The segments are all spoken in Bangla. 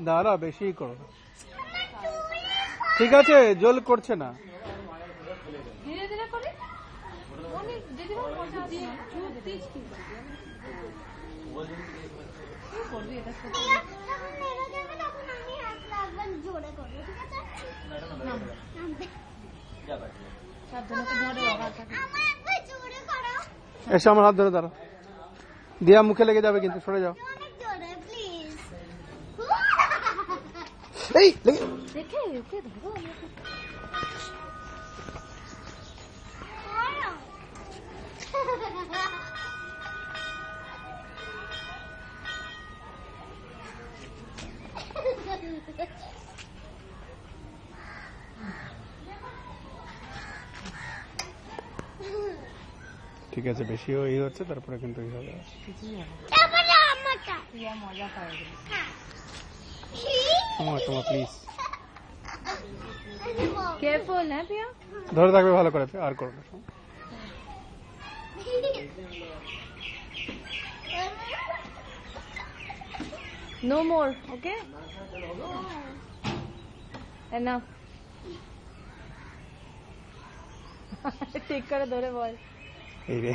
দাঁড়া, বেশি করো না। ঠিক আছে, জল করছে না। ধীরে ধীরে করে অনেক যদি মজা দিয়ে চুপতিস কি করবি এটা সাথে আমি হাত লাগবেন জোরে করবো, ঠিক আছে? সাবধানে ধরে বাবা থাকে। আমার একবার জোরে করো। এসে আমার হাত ধরে দাঁড়া। দিয়া মুখে লেগে যাবে কিন্তু, সরে যাও। অনেক জোরে প্লিজ। এই লেগে দেখে ওকে ধরো। ঠিক আছে, বেশি এই হচ্ছে, তারপরে কিন্তু এই হবে। তারপরে আমারটা। ইয়া মজা পায় গেল। তোমার প্লিজ কেয়ারফুল না পিয়া। ধরে থাকবে ভালো করে, আর করো না। No more, okay? Enough. ঠিক করে ধরে বল। এই রে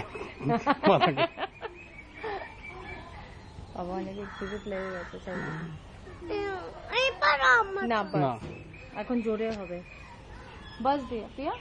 বাবা অনেক এক্সিকিউট লেগে গেছে সব। এই পারো আমার। না বাস এখন জোরে হবে। বাস দিয়ে পিয়া।